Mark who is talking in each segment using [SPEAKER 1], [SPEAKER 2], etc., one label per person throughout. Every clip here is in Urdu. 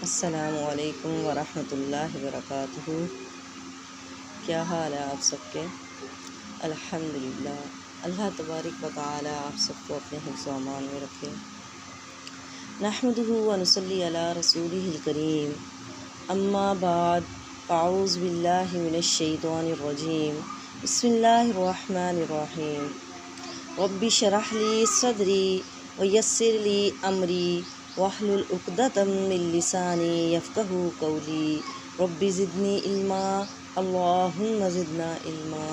[SPEAKER 1] السلام علیکم ورحمۃ اللہ وبرکاتہ۔ کیا حال ہے آپ سب کے؟ الحمدللہ، اللہ تبارک و تعالی آپ سب کو اپنے حفظ و امان میں رکھے۔ نحمدہ و نصلی علی رسولہ الکریم، اما بعد، اعوذ باللہ من الشیطان الرجیم، بسم اللہ الرحمن الرحیم۔ رب اشرح لی صدری ویسر لی امری واحلل عقدۃ من لسانی یفقہوا قولی۔ رب زدنی علما، اللہم زدنا علما،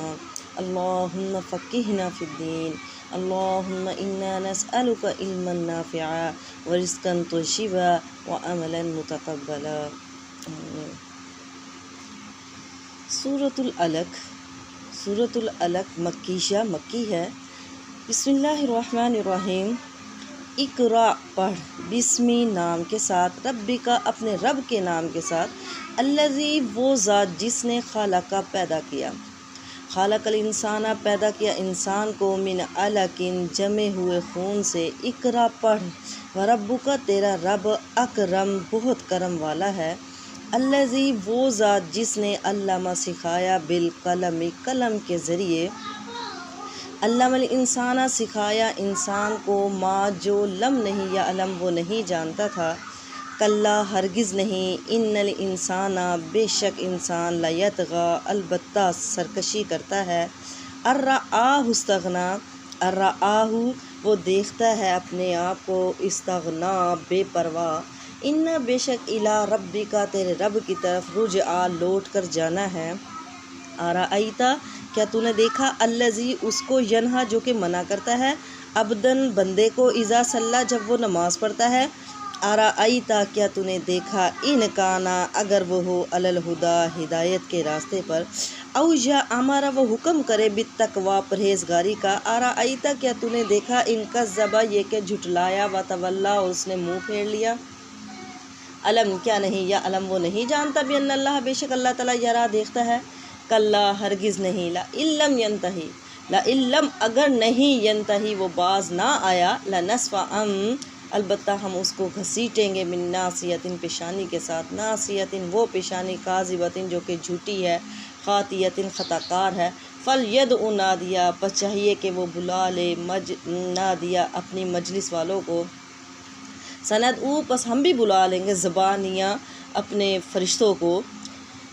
[SPEAKER 1] اللہم فقہنا فی الدین، اللہم انا نسألک علما نافعا ورزقا طیبا وعملا متقبلا۔ سورۃ العلق۔ سورۃ العلق مکی ہے۔ بسم اللہ الرحمن الرحیم۔ اقرا پڑھ، بسمی نام کے ساتھ، ربی کا اپنے رب کے نام کے ساتھ، الذی وہ ذات جس نے خلق پیدا کیا، خالق الانسان پیدا کیا انسان کو، من علق جمے ہوئے خون سے، اقرا پڑھ، وربک تیرا رب اکرم بہت کرم والا ہے، الذی وہ ذات جس نے علم سکھایا، بالقلم قلم کے ذریعے، علم الانسان سکھایا انسان کو، ما جو لم نہیں یا علم وہ نہیں جانتا تھا، کلا ہرگز نہیں، ان الانسان بے شک انسان، لیطغی البتہ سرکشی کرتا ہے، ارآہ استغنا، ارآہ وہ دیکھتا ہے اپنے آپ کو، استغنا بے پرواہ، ان بے شک الی ربک تیرے رب کی طرف، رجعا لوٹ کر جانا ہے، ارأیت کیا تو نے دیکھا، الذی اس کو، ینہا جو کہ منع کرتا ہے، عبدن بندے کو، اذا صلی جب وہ نماز پڑھتا ہے، ارأیت کیا تو نے دیکھا، ان کانا اگر وہ ہو، علی الہدی ہدایت کے راستے پر، او یا امر وہ حکم کرے، بالتقوی پرہیزگاری کا، ارأیت کیا تو نے دیکھا، ان کذب یہ کہ جھٹلایا، وتولی اور اس نے منہ پھیر لیا، علم کیا نہیں یا علم وہ نہیں جانتا، بان اللہ بے شک اللہ تعالیٰ یرا دیکھتا ہے، کلا ہرگز نہیں، لئن لم ینتہی، لئن لم اگر نہیں، ینتہی وہ باز نہ آیا، لنسفعا البتہ ہم اس کو گھسیٹیں گے، بالناصیۃ پیشانی کے ساتھ، ناصیۃ وہ پیشانی، کاذبۃ جو کہ جھوٹی ہے، خاطیۃ خطا کار ہے، فلیدع نادیہ پس چاہیے کہ وہ بلا لے، نادیہ اپنی مجلس والوں کو، سندعو پس ہم بھی بلا لیں گے، زبانیہ اپنے فرشتوں کو،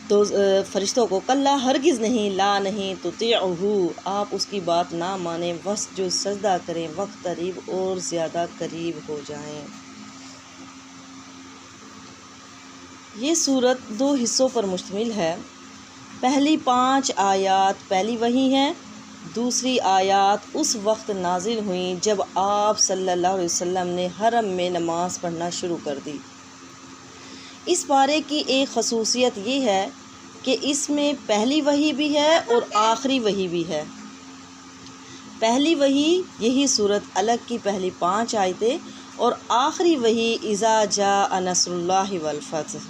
[SPEAKER 1] تو فرشتوں کو، کلا ہرگز نہیں، لا نہیں، تطیعہ آپ اس کی بات نہ مانیں، واسجد سجدہ کریں، واقترب اور زیادہ قریب ہو جائیں۔ یہ صورت 2 حصوں پر مشتمل ہے۔ پہلی 5 آیات پہلی وحی ہیں، دوسری آیات اس وقت نازل ہوئیں جب آپ صلی اللہ علیہ وسلم نے حرم میں نماز پڑھنا شروع کر دی۔ اس پارے کی ایک خصوصیت یہ ہے کہ اس میں پہلی وحی بھی ہے اور آخری وحی بھی ہے۔ پہلی وحی یہی سورۃ علق کی پہلی 5 آیتیں، اور آخری وحی اذا جاء نصر اللہ والفتح،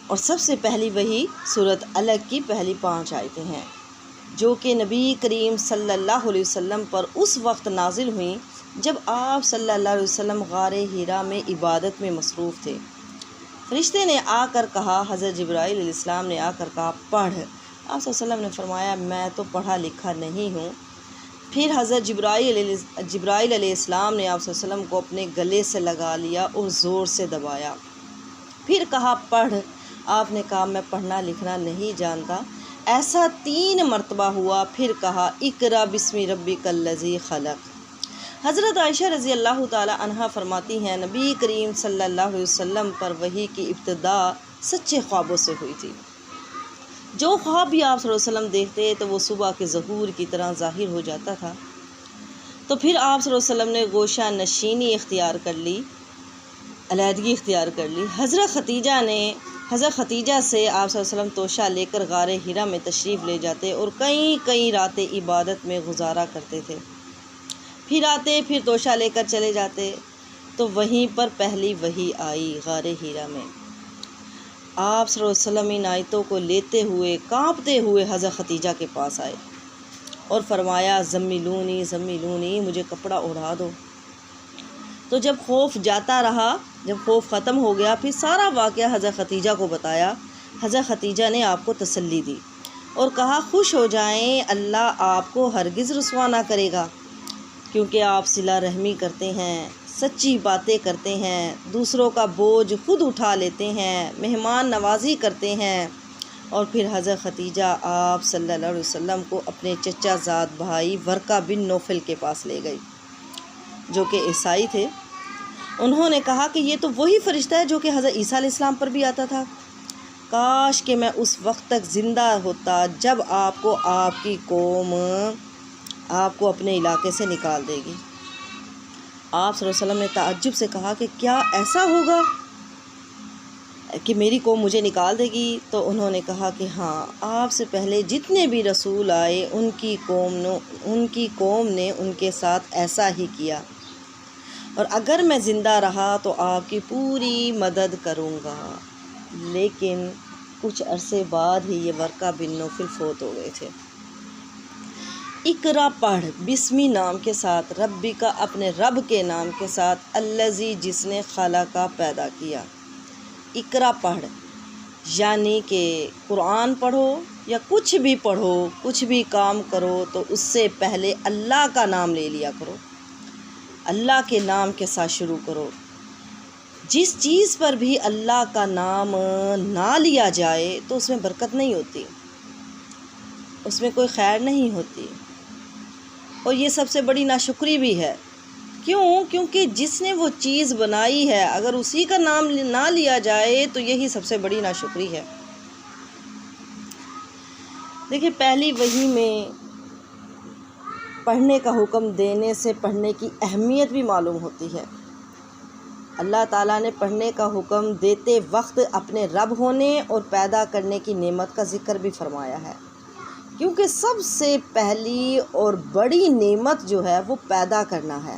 [SPEAKER 1] اور سب سے پہلی وحی سورۃ علق کی پہلی 5 آیتیں ہیں، جو کہ نبی کریم صلی اللہ علیہ وسلم پر اس وقت نازل ہوئیں جب آپ صلی اللہ علیہ وسلم غار حرا میں عبادت میں مصروف تھے۔ فرشتے نے آ کر کہا، حضرت جبرائیل علیہ السلام نے آ کر کہا، پڑھ۔ آپ صلی اللہ علیہ وسلم نے فرمایا، میں تو پڑھا لکھا نہیں ہوں۔ پھر حضرت جبرائیل علیہ السلام نے آپ صلی اللہ علیہ وسلم کو اپنے گلے سے لگا لیا اور زور سے دبایا، پھر کہا، پڑھ۔ آپ نے کہا، میں پڑھنا لکھنا نہیں جانتا۔ ایسا 3 مرتبہ ہوا، پھر کہا، اقرأ بسم ربک الذی خلق۔ حضرت عائشہ رضی اللہ تعالی عنہا فرماتی ہیں، نبی کریم صلی اللہ علیہ وسلم پر وحی کی ابتدا سچے خوابوں سے ہوئی تھی۔ جو خواب بھی آپ صلی اللہ علیہ وسلم دیکھتے تو وہ صبح کے ظہور کی طرح ظاہر ہو جاتا تھا۔ تو پھر آپ صلی اللہ علیہ وسلم نے گوشہ نشینی اختیار کر لی، علیحدگی اختیار کر لی۔ حضرت ختیجہ سے آپ صلی اللہ علیہ وسلم توشہ لے کر غار حرا میں تشریف لے جاتے اور کئی راتیں عبادت میں گزارا کرتے تھے، پھر آتے، پھر توشہ لے کر چلے جاتے۔ تو وہیں پر پہلی وحی آئی غار حرا میں۔ آپ صلی اللہ علیہ وسلم ان آیتوں کو لیتے ہوئے کانپتے ہوئے حضرت ختیجہ کے پاس آئے اور فرمایا، زمیلونی زمیلونی، مجھے کپڑا اڑا دو۔ تو جب خوف جاتا رہا جب خوف ختم ہو گیا پھر سارا واقعہ حضرت ختیجہ کو بتایا۔ حضرت ختیجہ نے آپ کو تسلی دی اور کہا خوش ہو جائیں، اللہ آپ کو ہرگز رسوا نہ کرے گا، کیونکہ آپ صلہ رحمی کرتے ہیں، سچی باتیں کرتے ہیں، دوسروں کا بوجھ خود اٹھا لیتے ہیں، مہمان نوازی کرتے ہیں۔ اور پھر حضرت ختیجہ آپ صلی اللہ علیہ وسلم کو اپنے چچا زاد بھائی ورقہ بن نوفل کے پاس لے گئی، جو کہ عیسائی تھے۔ انہوں نے کہا کہ یہ تو وہی فرشتہ ہے جو کہ حضرت عیسیٰ علیہ السلام پر بھی آتا تھا، کاش کہ میں اس وقت تک زندہ ہوتا جب آپ کو آپ کی قوم آپ کو اپنے علاقے سے نکال دے گی۔ آپ صلی اللہ علیہ وسلم نے تعجب سے کہا کہ کیا ایسا ہوگا کہ میری قوم مجھے نکال دے گی؟ تو انہوں نے کہا کہ ہاں، آپ سے پہلے جتنے بھی رسول آئے ان کی قوم نے ان کے ساتھ ایسا ہی کیا، اور اگر میں زندہ رہا تو آپ کی پوری مدد کروں گا۔ لیکن کچھ عرصے بعد ہی یہ ورقہ بن نوفل فوت ہو گئے تھے۔ اقرا پڑھ بسمی نام کے ساتھ، ربی کا اپنے رب کے نام کے ساتھ، الذی جس نے خلقہ پیدا کیا۔ اقرا پڑھ یعنی کہ قرآن پڑھو یا کچھ بھی پڑھو، کچھ بھی کام کرو تو اس سے پہلے اللہ کا نام لے لیا کرو، اللہ کے نام کے ساتھ شروع کرو۔ جس چیز پر بھی اللہ کا نام نہ لیا جائے تو اس میں برکت نہیں ہوتی، اس میں کوئی خیر نہیں ہوتی، اور یہ سب سے بڑی ناشکری بھی ہے۔ کیونکہ جس نے وہ چیز بنائی ہے اگر اسی کا نام نہ لیا جائے تو یہی سب سے بڑی ناشکری ہے۔ دیکھیں، پہلی وحی میں پڑھنے کا حکم دینے سے پڑھنے کی اہمیت بھی معلوم ہوتی ہے۔ اللہ تعالیٰ نے پڑھنے کا حکم دیتے وقت اپنے رب ہونے اور پیدا کرنے کی نعمت کا ذکر بھی فرمایا ہے، کیونکہ سب سے پہلی اور بڑی نعمت جو ہے وہ پیدا کرنا ہے،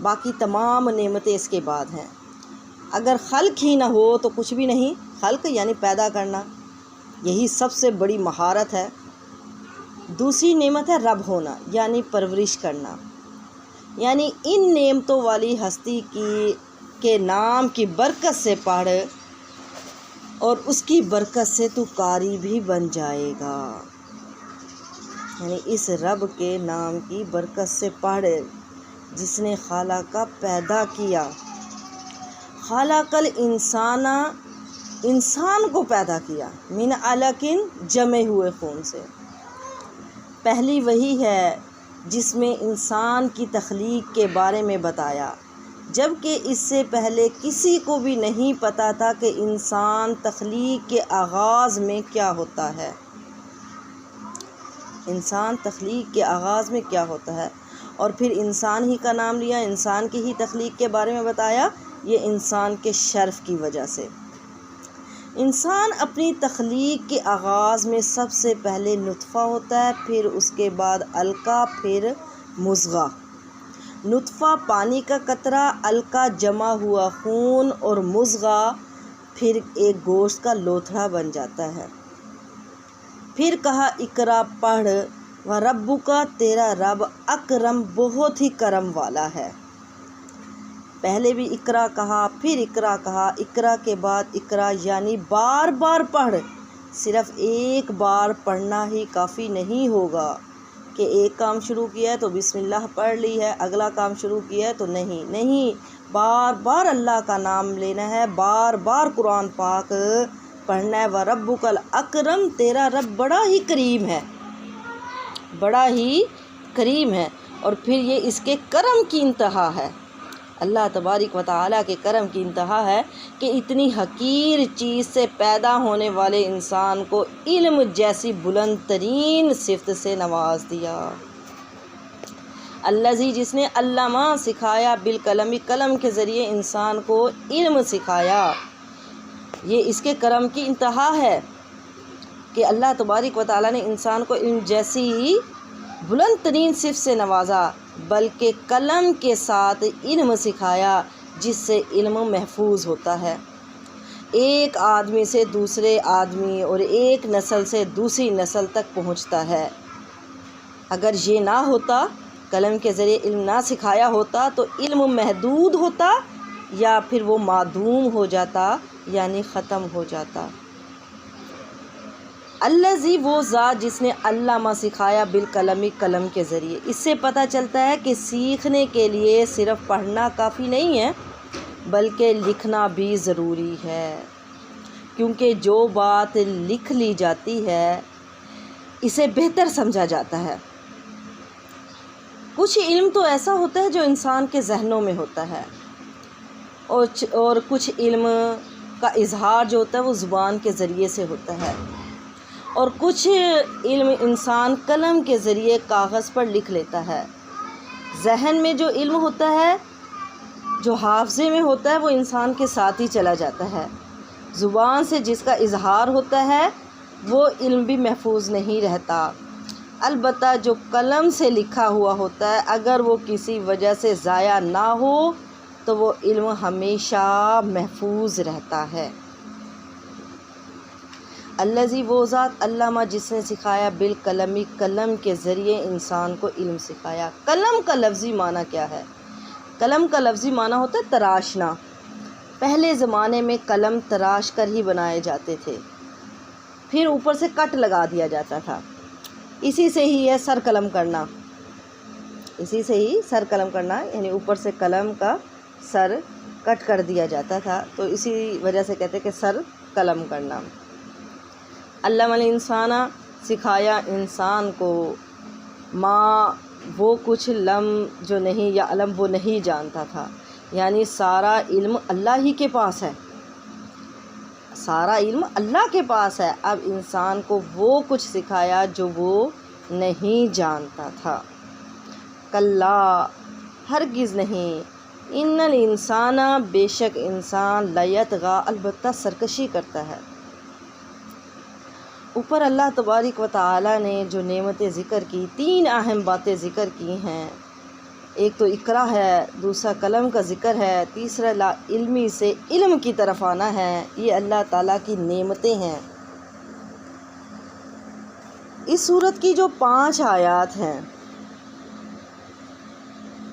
[SPEAKER 1] باقی تمام نعمتیں اس کے بعد ہیں۔ اگر خلق ہی نہ ہو تو کچھ بھی نہیں، خلق یعنی پیدا کرنا، یہی سب سے بڑی مہارت ہے۔ دوسری نعمت ہے رب ہونا، یعنی پرورش کرنا، یعنی ان نعمتوں والی ہستی کے نام کی برکت سے پڑھ اور اس کی برکت سے تو قاری بھی بن جائے گا، یعنی اس رب کے نام کی برکت سے پڑھ جس نے خالق پیدا کیا۔ خالق الانسان، انسان کو پیدا کیا، من علق جمے ہوئے خون سے۔ پہلی وحی ہے جس میں انسان کی تخلیق کے بارے میں بتایا، جبکہ اس سے پہلے کسی کو بھی نہیں پتہ تھا کہ انسان تخلیق کے آغاز میں کیا ہوتا ہے، انسان تخلیق کے آغاز میں کیا ہوتا ہے، اور پھر انسان ہی کا نام لیا، انسان کی ہی تخلیق کے بارے میں بتایا، یہ انسان کے شرف کی وجہ سے۔ انسان اپنی تخلیق کے آغاز میں سب سے پہلے نطفہ ہوتا ہے، پھر اس کے بعد علقہ، پھر مضغہ۔ نطفہ پانی کا قطرہ، علقہ جمع ہوا خون، اور مضغہ پھر ایک گوشت کا لوتھڑا بن جاتا ہے۔ پھر کہا اقرا پڑھ، وَرَبُّکَ تیرا رب اکرم بہت ہی کرم والا ہے۔ پہلے بھی اقرا کہا، پھر اقرا کہا، اقرا کے بعد اقرا یعنی بار بار پڑھ۔ صرف ایک بار پڑھنا ہی کافی نہیں ہوگا کہ ایک کام شروع کیا ہے تو بسم اللہ پڑھ لی ہے، اگلا کام شروع کیا ہے تو نہیں، بار بار اللہ کا نام لینا ہے، بار بار قرآن پاک پڑھنا ہے۔ وَرَبُّکَ الْأَکْرَمُ، تیرا رب بڑا ہی کریم ہے، بڑا ہی کریم ہے، اور پھر یہ اس کے کرم کی انتہا ہے۔ اللہ تبارک و تعالیٰ کے کرم کی انتہا ہے کہ اتنی حقیر چیز سے پیدا ہونے والے انسان کو علم جیسی بلند ترین صفت سے نواز دیا۔ الذی جس نے علمہ سکھایا، بالقلم قلم کے ذریعے انسان کو علم سکھایا، یہ اس کے کرم کی انتہا ہے کہ اللہ تبارک و تعالیٰ نے انسان کو علم جیسی بلند ترین صفت سے نوازا، بلکہ قلم کے ساتھ علم سکھایا جس سے علم محفوظ ہوتا ہے، ایک آدمی سے دوسرے آدمی اور ایک نسل سے دوسری نسل تک پہنچتا ہے۔ اگر یہ نہ ہوتا، قلم کے ذریعے علم نہ سکھایا ہوتا تو علم محدود ہوتا یا پھر وہ معدوم ہو جاتا یعنی ختم ہو جاتا۔ الذی وہ ذات جس نے علامہ سکھایا بالقلم قلم کے ذریعے۔ اس سے پتہ چلتا ہے کہ سیکھنے کے لیے صرف پڑھنا کافی نہیں ہے بلکہ لکھنا بھی ضروری ہے، کیونکہ جو بات لکھ لی جاتی ہے اسے بہتر سمجھا جاتا ہے۔ کچھ علم تو ایسا ہوتا ہے جو انسان کے ذہنوں میں ہوتا ہے، اور کچھ علم کا اظہار جو ہوتا ہے وہ زبان کے ذریعے سے ہوتا ہے، اور کچھ علم انسان قلم کے ذریعے کاغذ پر لکھ لیتا ہے۔ ذہن میں جو علم ہوتا ہے، جو حافظے میں ہوتا ہے، وہ انسان کے ساتھ ہی چلا جاتا ہے۔ زبان سے جس کا اظہار ہوتا ہے وہ علم بھی محفوظ نہیں رہتا۔ البتہ جو قلم سے لکھا ہوا ہوتا ہے اگر وہ کسی وجہ سے ضائع نہ ہو تو وہ علم ہمیشہ محفوظ رہتا ہے۔ الذی وہ ذات علامہ جس نے سکھایا بالقلم قلم کے ذریعے انسان کو علم سکھایا۔ قلم کا لفظی معنی کیا ہے؟ قلم کا لفظی معنی ہوتا ہے تراشنا۔ پہلے زمانے میں قلم تراش کر ہی بنائے جاتے تھے، پھر اوپر سے کٹ لگا دیا جاتا تھا۔ اسی سے ہی ہے سر قلم کرنا، اسی سے ہی سر قلم کرنا، یعنی اوپر سے قلم کا سر کٹ کر دیا جاتا تھا، تو اسی وجہ سے کہتے ہیں کہ سر قلم کرنا۔ علم الانسان سکھایا انسان کو ماں وہ کچھ لم جو نہیں، یا علم وہ نہیں جانتا تھا، یعنی سارا علم اللہ ہی کے پاس ہے، سارا علم اللہ کے پاس ہے۔ اب انسان کو وہ کچھ سکھایا جو وہ نہیں جانتا تھا۔ کلا ہرگز نہیں، ان الانسان بے شک انسان لیطغی البتہ سرکشی کرتا ہے۔ اوپر اللہ تبارک و تعالی نے جو نعمتیں ذکر کی، تین اہم باتیں ذکر کی ہیں، ایک تو اقرا ہے، دوسرا قلم کا ذکر ہے، تیسرا لا علمی سے علم کی طرف آنا ہے۔ یہ اللہ تعالیٰ کی نعمتیں ہیں۔ اس سورت کی جو 5 آیات ہیں،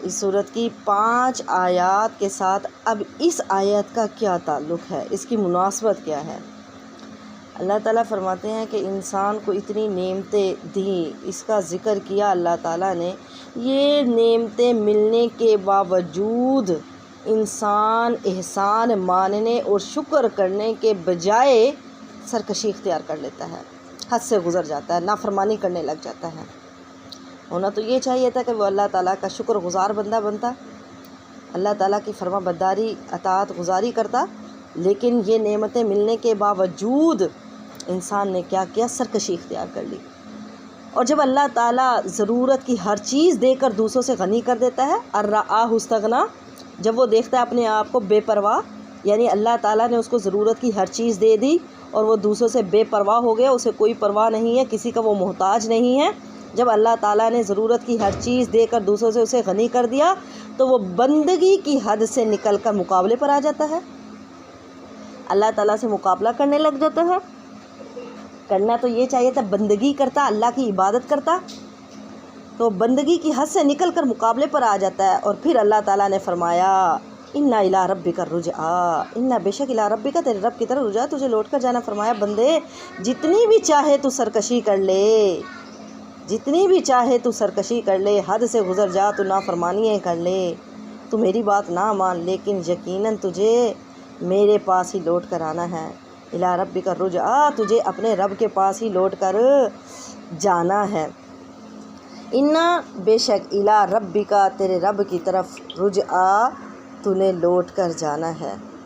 [SPEAKER 1] اس سورت کی 5 آیات کے ساتھ اب اس آیت کا کیا تعلق ہے، اس کی مناسبت کیا ہے؟ اللہ تعالیٰ فرماتے ہیں کہ انسان کو اتنی نعمتیں دیں، اس کا ذکر کیا اللہ تعالیٰ نے۔ یہ نعمتیں ملنے کے باوجود انسان احسان ماننے اور شکر کرنے کے بجائے سرکشی اختیار کر لیتا ہے، حد سے گزر جاتا ہے، نافرمانی کرنے لگ جاتا ہے۔ ہونا تو یہ چاہیے تھا کہ وہ اللہ تعالیٰ کا شکر گزار بندہ بنتا، اللہ تعالیٰ کی فرما برداری اطاعت گزاری کرتا، لیکن یہ نعمتیں ملنے کے باوجود انسان نے کیا کیا؟ سرکشی اختیار کر لی۔ اور جب اللہ تعالیٰ ضرورت کی ہر چیز دے کر دوسروں سے غنی کر دیتا ہے، الرآہ استغنا، جب وہ دیکھتا ہے اپنے آپ کو بے پرواہ، یعنی اللہ تعالیٰ نے اس کو ضرورت کی ہر چیز دے دی اور وہ دوسروں سے بے پرواہ ہو گیا، اسے کوئی پرواہ نہیں ہے، کسی کا وہ محتاج نہیں ہے۔ جب اللہ تعالیٰ نے ضرورت کی ہر چیز دے کر دوسروں سے اسے غنی کر دیا تو وہ بندگی کی حد سے نکل کر مقابلے پر آ جاتا ہے، اللہ تعالیٰ سے مقابلہ کرنے لگ جاتا ہے۔ کرنا تو یہ چاہیے تھا بندگی کرتا، اللہ کی عبادت کرتا، تو بندگی کی حد سے نکل کر مقابلے پر آ جاتا ہے۔ اور پھر اللہ تعالیٰ نے فرمایا اِنَّ إِلَىٰ رَبِّكَ الرُّجْعَىٰ، اِنَّ بے شک إِلَىٰ رَبِّكَ تیرے رب کی طرف رجوع، تجھے لوٹ کر جانا۔ فرمایا بندے جتنی بھی چاہے تو سرکشی کر لے، جتنی بھی چاہے تو سرکشی کر لے، حد سے گزر جا، تو نافرمانیاں کر لے، تو میری بات نہ مان، لیکن یقیناً تجھے میرے پاس ہی لوٹ کر آنا ہے۔ اِلَىٰ رَبِّكَ الرُّجْعَىٰ، تجھے اپنے رب کے پاس ہی لوٹ کر جانا ہے۔ اِنَّ بے شک إِلَىٰ رَبِّكَ تیرے رب کی طرف رجعا، تو نے لوٹ کر جانا ہے۔